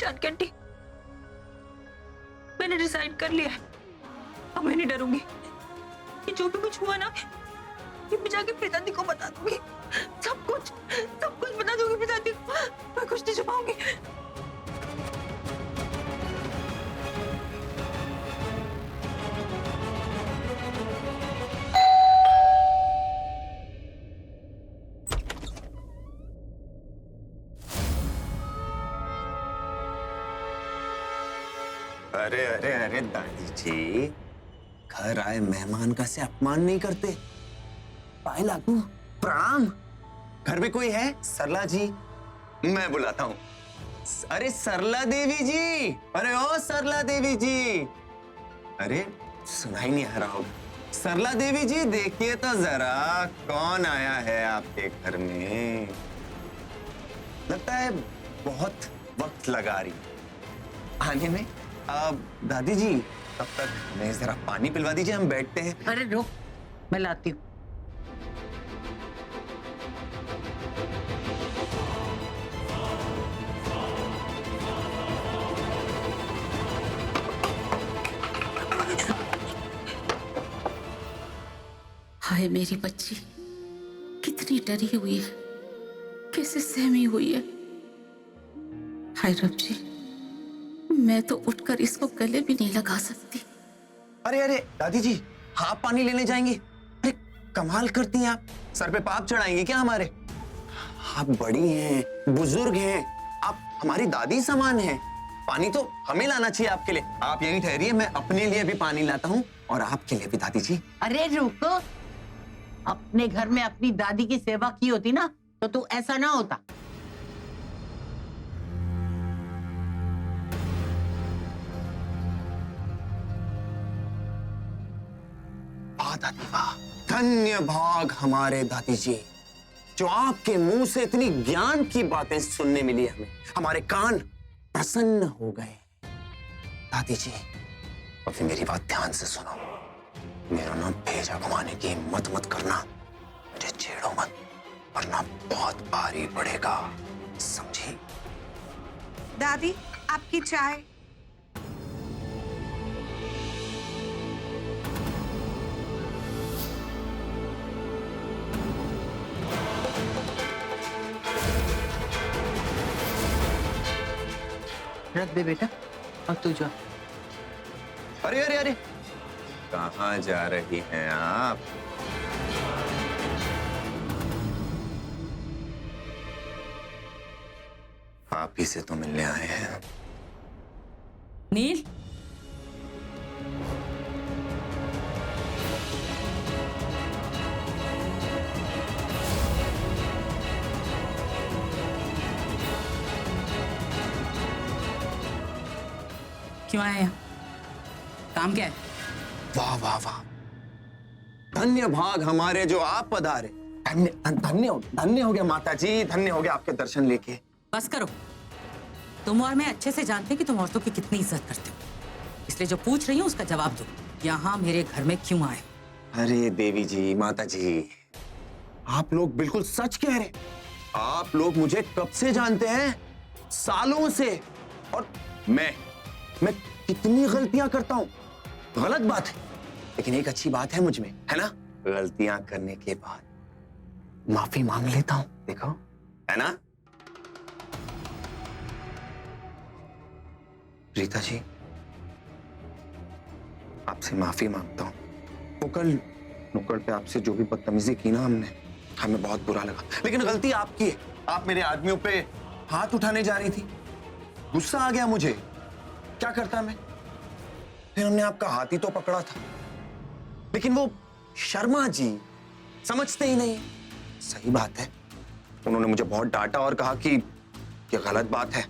Janaki aunty, मैंने decide कर लिया है, अब मैं नहीं डरूंगी। ये जो भी कुछ हुआ ना, ये मैं जाके पिताजी को बता दूंगी। सब कुछ बता दूंगी पिताजी को। मैं कुछ नहीं छुपाऊंगी। अरे अरे अरे दादी जी, घर आए मेहमान का से अपमान नहीं करते। पाए लागू, प्रणाम। घर में कोई है? सरला जी, मैं बुलाता हूँ। अरे सरला देवी जी, अरे ओ सरला देवी जी, अरे सुनाई नहीं आ रहा होगा। सरला देवी जी देखिए तो जरा, कौन आया है आपके घर में। लगता है बहुत वक्त लगा रही आने में। दादी जी, तब तक हमें जरा पानी पिलवा दीजिए, हम बैठते हैं। अरे रुक, मैं लाती हूँ। हाय मेरी बच्ची, कितनी डरी हुई है, कैसे सहमी हुई है। हाय रब जी, मैं तो उठकर इसको गले भी नहीं लगा सकती। अरे अरे दादी जी, आप पानी लेने जाएंगी? अरे कमाल करती हैं आप, सर पे पाप चढ़ाएंगी क्या हमारे? आप बड़ी हैं, बुजुर्ग हैं, आप हमारी दादी समान हैं। पानी तो हमें लाना चाहिए आपके लिए। आप यहीं ठहरिए, मैं अपने लिए भी पानी लाता हूँ और आपके लिए भी दादी जी। अरे रुको, अपने घर में अपनी दादी की सेवा की होती ना तो तू ऐसा ना होता। वाह दादी वाह, धन्य भाग हमारे दादी जी, जो आपके मुंह से इतनी ज्ञान की बातें सुनने मिली हमें। हमारे कान प्रसन्न हो गए। दादी जी, अभी मेरी बात ध्यान से सुनो। मेरा नाम भेजा घुमाने की हिम्मत मत करना, मुझे छेड़ो मत, वरना बहुत भारी पड़ेगा, समझी? दादी, आपकी चाय। रख दे बेटा, और तू जा। अरे अरे अरे, कहाँ जा रही हैं आप? आप ही से तो मिलने आए हैं। नील, क्यों आए हैं? काम क्या है? वाह वाह वाह, धन्य भाग हमारे जो आप पधारे। धन्य हो गया माता जी, धन्य हो गया आपके दर्शन लेके। बस करो, तुम और मैं अच्छे से जानते हैं कि तुम औरतों की कितनी इज्जत करते हो, इसलिए जो पूछ रही हूँ उसका जवाब दो। यहाँ मेरे घर में क्यों आए? अरे देवी जी, माता जी, आप लोग बिल्कुल सच कह रहे। आप लोग मुझे कब से जानते हैं? सालों से। और मैं कितनी गलतियां करता हूं, गलत बात है, लेकिन एक अच्छी बात है मुझ में, है ना? गलतियां करने के बाद माफी मांग लेता हूं, देखो, है ना? रीता जी, आपसे माफी मांगता हूं। वो कल नुक्कड़ पे आपसे जो भी बदतमीजी की ना हमने, हमें बहुत बुरा लगा, लेकिन गलती आपकी है। आप मेरे आदमियों पे हाथ उठाने जा रही थी, गुस्सा आ गया मुझे, क्या करता मैं? फिर हमने आपका हाथ ही तो पकड़ा था, लेकिन वो शर्मा जी समझते ही नहीं। सही बात है, उन्होंने मुझे बहुत डांटा और कहा कि ये गलत बात है,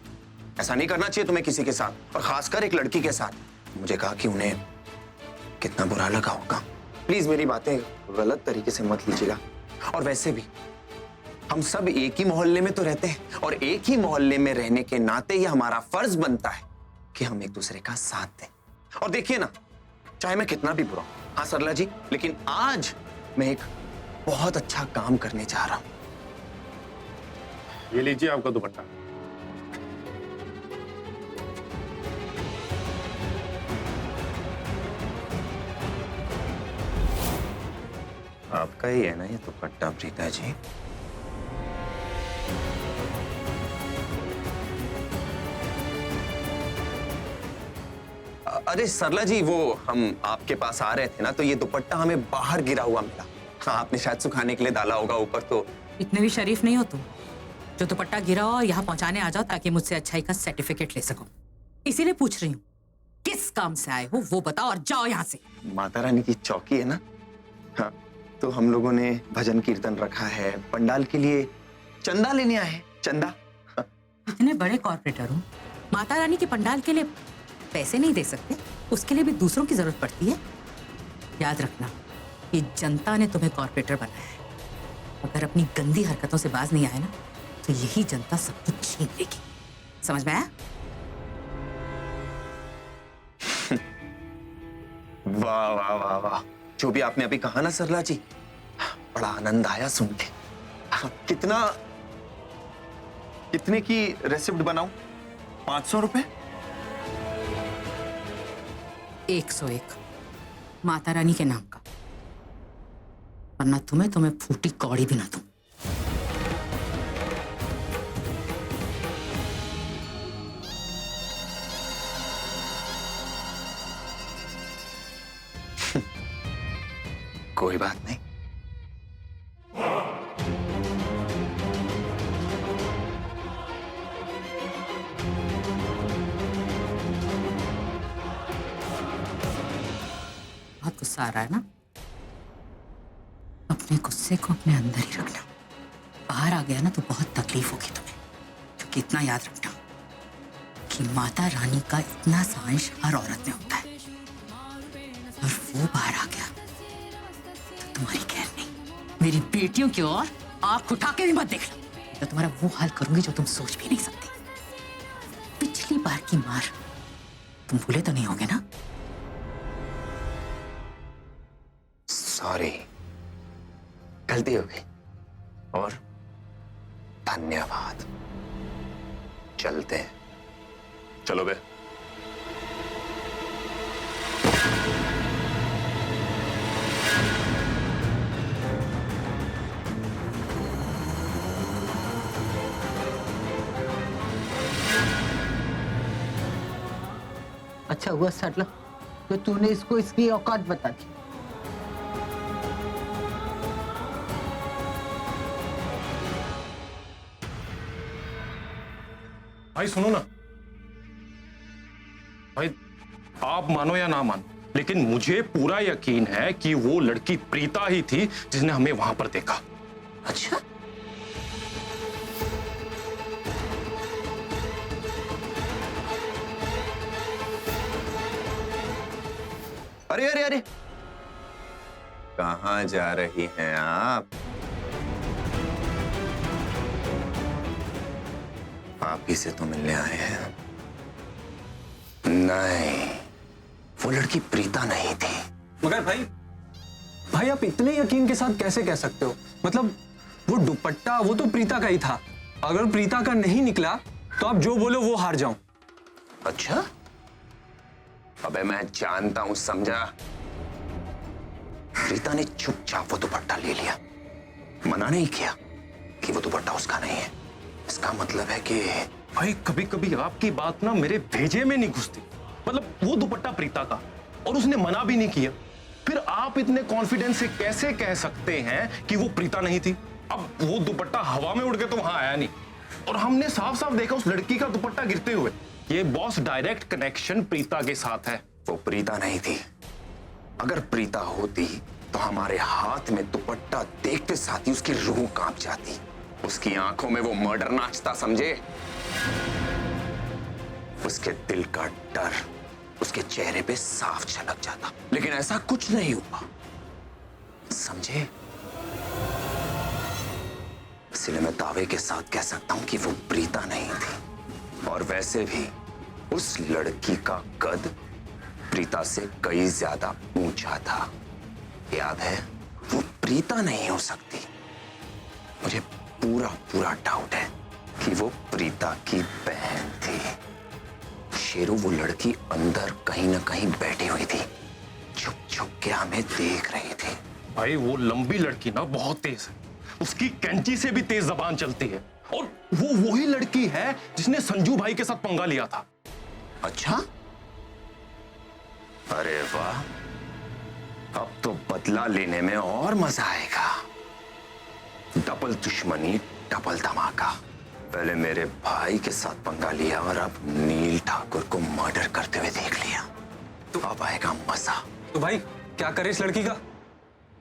ऐसा नहीं करना चाहिए तुम्हें किसी के साथ, और खासकर एक लड़की के साथ। मुझे कहा कि उन्हें कितना बुरा लगा होगा। प्लीज मेरी बातें गलत तरीके से मत लीजिएगा। और वैसे भी हम सब एक ही मोहल्ले में तो रहते हैं, और एक ही मोहल्ले में रहने के नाते ये हमारा फर्ज बनता है कि हम एक दूसरे का साथ दें। और देखिए ना, चाहे मैं कितना भी बुरा हूं, हाँ सरला जी, लेकिन आज मैं एक बहुत अच्छा काम करने जा रहा हूं। ये लीजिए आपका दुपट्टा। आपका ही है ना ये दुपट्टा प्रीता जी? अरे सरला जी, वो हम आपके पास आ रहे थे ना, तो ये दुपट्टा हमें बाहर गिरा हुआ मिला। हाँ, आपने शायद सुखाने के लिए डाला होगा ऊपर। तो इतने भी शरीफ नहीं हो तुम जो दुपट्टा गिरा हो और यहाँ पहुंचाने आ जाओ ताकि मुझसे अच्छाई का सर्टिफिकेट ले सको। इसीलिए पूछ रही हूँ किस काम से आए हो वो बताओ और जाओ यहाँ से। माता रानी की चौकी है ना, हाँ, तो हम लोगों ने भजन कीर्तन रखा है, पंडाल के लिए चंदा लेने आए हैं। चंदा? इतने बड़े कॉर्पोरेटर हो, माता रानी के पंडाल के लिए पैसे नहीं दे सकते? उसके लिए भी दूसरों की जरूरत पड़ती है। याद रखना कि जनता ने तुम्हें कॉर्पोरेटर बनाया है। अगर अपनी गंदी हरकतों से बाज नहीं आए ना तो यही जनता सब कुछ छीन लेगी। समझ में आया? वाह वाह वाह वाह, जो भी आपने अभी कहा ना सरला जी, बड़ा आनंद आया सुन के। कितने की रेसिप्ट बनाऊं? 500 रुपए? 101 माता रानी के नाम का, वरना तुम्हें फूटी कौड़ी भी ना दूं। कोई बात नहीं। बहुत गुस्सा आ रहा है ना? अपने गुस्से को अपने अंदर ही रखना। बाहर आ गया ना तो बहुत तकलीफ होगी तुम्हें। क्योंकि इतना याद रखना कि माता रानी का इतना सा अंश हर औरत में होता है, और वो बाहर आ गया तो तुम्हारी खैर नहीं। मेरी बेटियों की ओर आंख उठा के भी मत देखना, तो तुम्हारा वो हाल करूंगी जो तुम सोच भी नहीं सकते। पिछली बार की मार तुम भूले तो नहीं होगे ना? सॉरी, गलती हो गई। और धन्यवाद। चलते हैं। चलो बे। अच्छा हुआ सरला तो तूने इसको इसकी औकात बता दी। भाई सुनो ना, भाई आप मानो या ना मानो, लेकिन मुझे पूरा यकीन है कि वो लड़की प्रीता ही थी जिसने हमें वहां पर देखा। अच्छा, अरे अरे अरे, कहां जा रही हैं आप? आप ही से तो मिलने आए हैं। नहीं, वो लड़की प्रीता नहीं थी। मगर भाई आप इतने यकीन के साथ कैसे कह सकते हो? मतलब वो दुपट्टा वो तो प्रीता का ही था। अगर प्रीता का नहीं निकला तो आप जो बोलो वो हार जाऊं। अच्छा, अबे मैं जानता हूं, समझा। प्रीता ने चुपचाप वो दुपट्टा ले लिया, मना नहीं किया कि वो दुपट्टा उसका नहीं है। इसका मतलब है कि भाई कभी कभी आपकी बात ना मेरे भेजे में नहीं घुसती। मतलब वो दुपट्टा प्रीता का और उसने मना भी नहीं किया, फिर आप इतने कॉन्फिडेंस से कैसे कह सकते हैं कि वो प्रीता नहीं थी? अब वो दुपट्टा हवा में उड़ के तो वहां आया नहीं, और हमने साफ साफ देखा उस लड़की का दुपट्टा गिरते हुए। ये बॉस डायरेक्ट कनेक्शन प्रीता के साथ है। वो प्रीता नहीं थी। अगर प्रीता होती तो हमारे हाथ में दुपट्टा देखते साथ ही उसकी रूह कांप जाती, उसकी आंखों में वो मर्डर नाचता, समझे? उसके दिल का डर उसके चेहरे पे साफ झलक जाता, लेकिन ऐसा कुछ नहीं हुआ, समझे? इसलिए मैं दावे के साथ कह सकता हूं कि वो प्रीता नहीं थी। और वैसे भी उस लड़की का कद प्रीता से कई ज्यादा ऊंचा था। याद है? वो प्रीता नहीं हो सकती। मुझे पूरा पूरा डाउट है कि वो प्रीता की बहन थी। शेरू, वो लड़की अंदर कहीं ना कहीं बैठी हुई थी, छुप छुप के हमें देख रही थी। भाई वो लंबी लड़की ना बहुत तेज है, उसकी कैंची से भी तेज जबान चलती है, और वो वही लड़की है जिसने संजू भाई के साथ पंगा लिया था। अच्छा, अरे वाह, अब तो बदला लेने में और मजा आएगा। डबल दुश्मनी डबल धमाका। पहले मेरे भाई के साथ पंगा लिया और अब नील ठाकुर को मर्डर करते हुए देख लिया, तो अब आएगा मजा। तो भाई क्या करे इस लड़की का?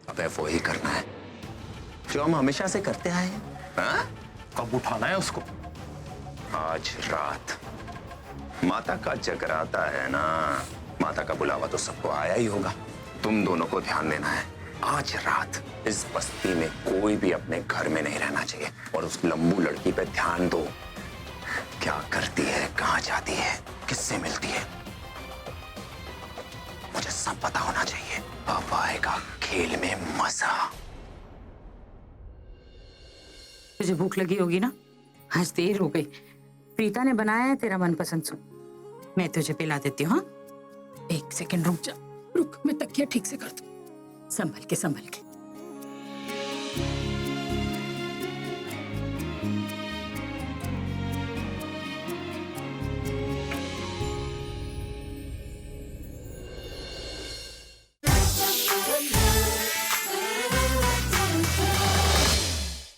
अबे वो ही करना है जो हम हमेशा से करते आए हैं। हाँ? कब उठाना है उसको? आज रात माता का जगराता है ना, माता का बुलावा तो सबको आया ही होगा। तुम दोनों को ध्यान देना है, आज रात इस बस्ती में कोई भी अपने घर में नहीं रहना चाहिए, और उस लंबू लड़की पे ध्यान दो, क्या करती है, कहाँ जाती है, किससे मिलती है, मुझे सब पता होना चाहिए। अब आएगा खेल में मजा। तुझे भूख लगी होगी ना, आज देर हो गई। प्रीता ने बनाया है तेरा मनपसंद सूप, मैं तुझे पिला देती हूँ। हाँ, 1 सेकंड रुक जा, रुक, मैं तकिया ठीक से कर दूं। संभल के संभल के।